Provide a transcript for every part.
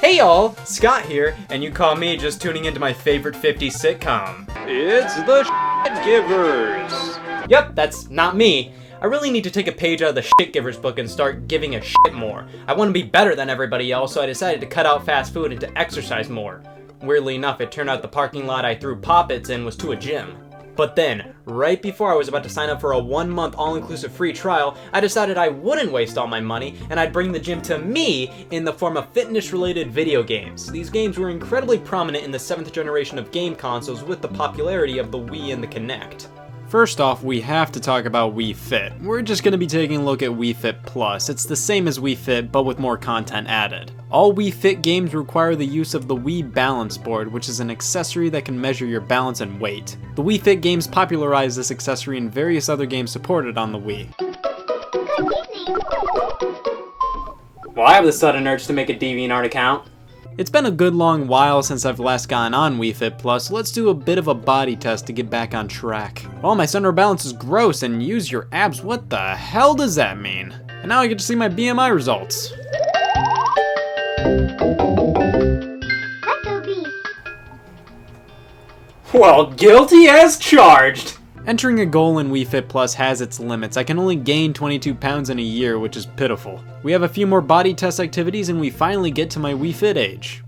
Hey y'all, Scott here, and you call me just tuning into my favorite 50s sitcom. It's the Shit Givers. Yep, that's not me. I really need to take a page out of the Shit Givers book and start giving a shit more. I want to be better than everybody else, so I decided to cut out fast food and to exercise more. Weirdly enough, it turned out the parking lot I threw Pop-Its in was to a gym. But then, right before I was about to sign up for a 1-month all-inclusive free trial, I decided I wouldn't waste all my money and I'd bring the gym to me in the form of fitness-related video games. These games were incredibly prominent in the 7th generation of game consoles with the popularity of the Wii and the Kinect. First off, we have to talk about Wii Fit. We're just going to be taking a look at Wii Fit Plus. It's the same as Wii Fit, but with more content added. All Wii Fit games require the use of the Wii Balance Board, which is an accessory that can measure your balance and weight. The Wii Fit games popularized this accessory in various other games supported on the Wii. Well, I have the sudden urge to make a DeviantArt account. It's been a good long while since I've last gone on Wii Fit Plus, so let's do a bit of a body test to get back on track. Oh, my center of balance is gross, and use your abs, what the hell does that mean? And now I get to see my BMI results. Well, guilty as charged! Entering a goal in Wii Fit Plus has its limits. I can only gain 22 pounds in a year, which is pitiful. We have a few more body test activities and we finally get to my Wii Fit age.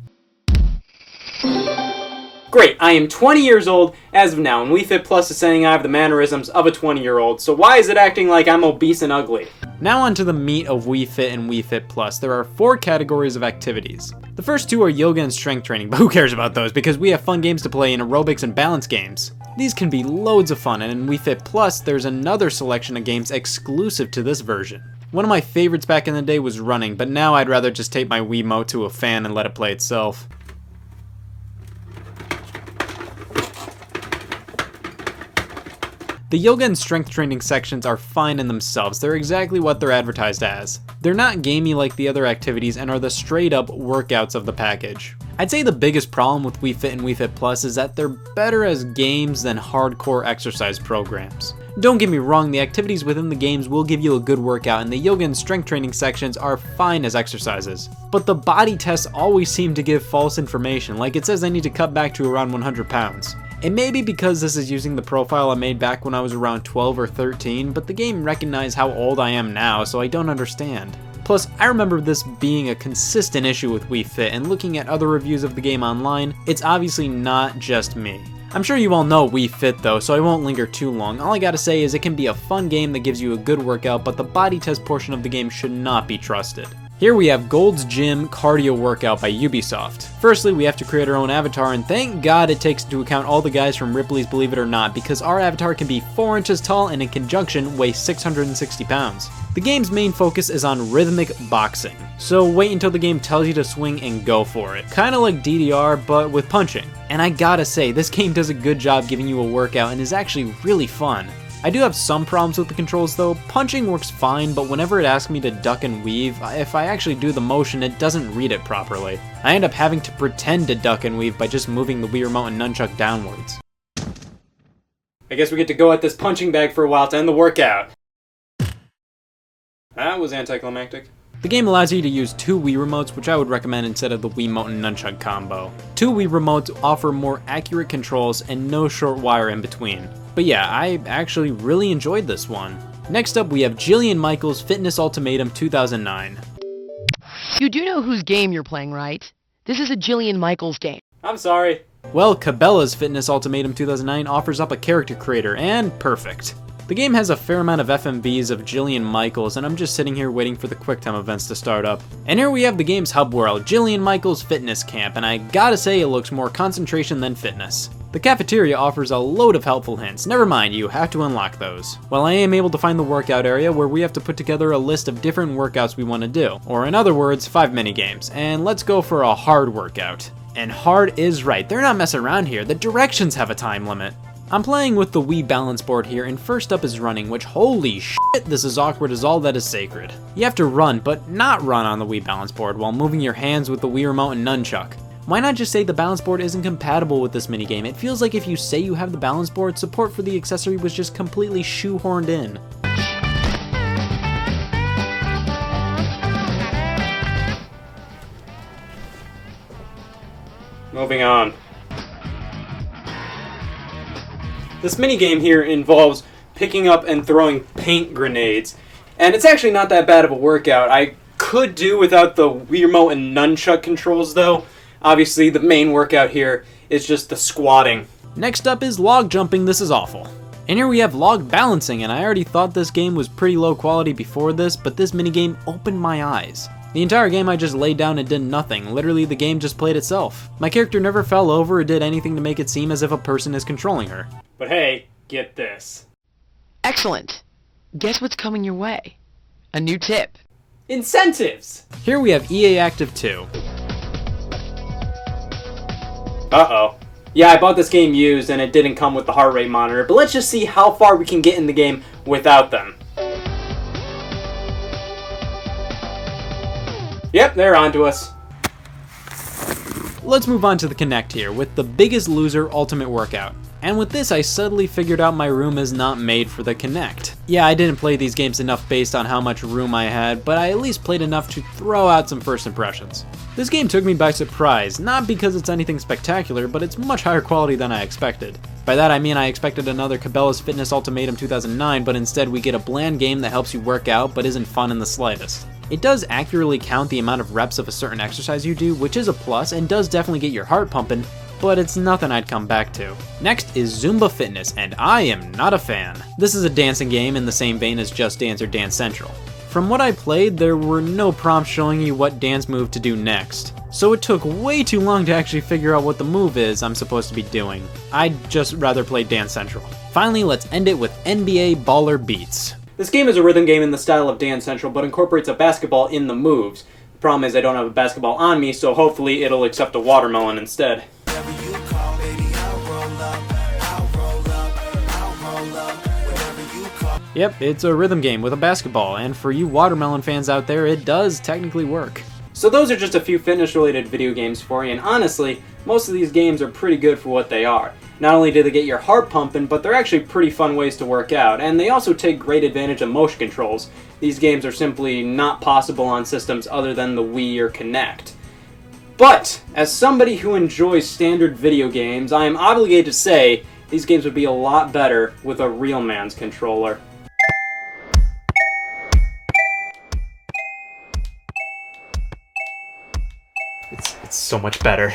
Great, I am 20 years old as of now, and Wii Fit Plus is saying I have the mannerisms of a 20-year-old, so why is it acting like I'm obese and ugly? Now on to the meat of Wii Fit and Wii Fit Plus. There are 4 categories of activities. The first 2 are yoga and strength training, but who cares about those because we have fun games to play in aerobics and balance games. These can be loads of fun, and in Wii Fit Plus, there's another selection of games exclusive to this version. One of my favorites back in the day was running, but now I'd rather just tape my Wiimote to a fan and let it play itself. The yoga and strength training sections are fine in themselves. They're exactly what they're advertised as. They're not gamey like the other activities and are the straight up workouts of the package. I'd say the biggest problem with Wii Fit and Wii Fit Plus is that they're better as games than hardcore exercise programs. Don't get me wrong, the activities within the games will give you a good workout and the yoga and strength training sections are fine as exercises. But the body tests always seem to give false information, like it says I need to cut back to around 100 pounds. It may be because this is using the profile I made back when I was around 12 or 13, but the game recognized how old I am now, so I don't understand. Plus, I remember this being a consistent issue with Wii Fit, and looking at other reviews of the game online, it's obviously not just me. I'm sure you all know Wii Fit though, so I won't linger too long. All I gotta say is it can be a fun game that gives you a good workout, but the body test portion of the game should not be trusted. Here we have Gold's Gym Cardio Workout by Ubisoft. Firstly, we have to create our own avatar, and thank God it takes into account all the guys from Ripley's Believe It or Not, because our avatar can be 4 inches tall and in conjunction weigh 660 pounds. The game's main focus is on rhythmic boxing, so wait until the game tells you to swing and go for it. Kinda like DDR, but with punching. And I gotta say, this game does a good job giving you a workout and is actually really fun. I do have some problems with the controls though. Punching works fine, but whenever it asks me to duck and weave, if I actually do the motion, it doesn't read it properly. I end up having to pretend to duck and weave by just moving the Wii Remote and nunchuck downwards. I guess we get to go at this punching bag for a while to end the workout. That was anticlimactic. The game allows you to use 2 Wii Remotes, which I would recommend instead of the Wiimote and nunchuck combo. 2 Wii Remotes offer more accurate controls and no short wire in between. But yeah, I actually really enjoyed this one. Next up we have Jillian Michaels' Fitness Ultimatum 2009. You do know whose game you're playing, right? This is a Jillian Michaels game. I'm sorry. Well, Cabela's Fitness Ultimatum 2009 offers up a character creator, and perfect. The game has a fair amount of FMVs of Jillian Michaels, and I'm just sitting here waiting for the QuickTime events to start up. And here we have the game's hub world, Jillian Michaels Fitness Camp, and I gotta say it looks more concentration than fitness. The cafeteria offers a load of helpful hints. Never mind, you have to unlock those. Well, I am able to find the workout area where we have to put together a list of different workouts we want to do. Or in other words, 5 minigames. And let's go for a hard workout. And hard is right, they're not messing around here. The directions have a time limit. I'm playing with the Wii balance board here, and first up is running, which holy shit, this is awkward as all that is sacred. You have to run, but not run on the Wii balance board while moving your hands with the Wii Remote and nunchuck. Why not just say the balance board isn't compatible with this minigame? It feels like if you say you have the balance board, support for the accessory was just completely shoehorned in. Moving on. This minigame here involves picking up and throwing paint grenades. And it's actually not that bad of a workout. I could do without the Wii Remote and nunchuck controls though. Obviously the main workout here is just the squatting. Next up is log jumping. This is awful. And here we have log balancing, and I already thought this game was pretty low quality before this, but this minigame opened my eyes. The entire game I just laid down and did nothing. Literally the game just played itself. My character never fell over or did anything to make it seem as if a person is controlling her. But hey, get this. Excellent. Guess what's coming your way? A new tip. Incentives! Here we have EA Active 2. Uh-oh. Yeah, I bought this game used and it didn't come with the heart rate monitor, but let's just see how far we can get in the game without them. Yep, they're onto us. Let's move on to the Kinect here, with the Biggest Loser Ultimate Workout. And with this, I suddenly figured out my room is not made for the Kinect. Yeah, I didn't play these games enough based on how much room I had, but I at least played enough to throw out some first impressions. This game took me by surprise, not because it's anything spectacular, but it's much higher quality than I expected. By that I mean I expected another Cabela's Fitness Ultimatum 2009, but instead we get a bland game that helps you work out but isn't fun in the slightest. It does accurately count the amount of reps of a certain exercise you do, which is a plus and does definitely get your heart pumping, but it's nothing I'd come back to. Next is Zumba Fitness, and I am not a fan. This is a dancing game in the same vein as Just Dance or Dance Central. From what I played, there were no prompts showing you what dance move to do next, so it took way too long to actually figure out what the move is I'm supposed to be doing. I'd just rather play Dance Central. Finally, let's end it with NBA Baller Beats. This game is a rhythm game in the style of Dance Central, but incorporates a basketball in the moves. The problem is I don't have a basketball on me, so hopefully it'll accept a watermelon instead. Yep, it's a rhythm game with a basketball, and for you watermelon fans out there, it does technically work. So those are just a few fitness-related video games for you, and honestly, most of these games are pretty good for what they are. Not only do they get your heart pumping, but they're actually pretty fun ways to work out, and they also take great advantage of motion controls. These games are simply not possible on systems other than the Wii or Kinect. But, as somebody who enjoys standard video games, I am obligated to say these games would be a lot better with a real man's controller. It's so much better.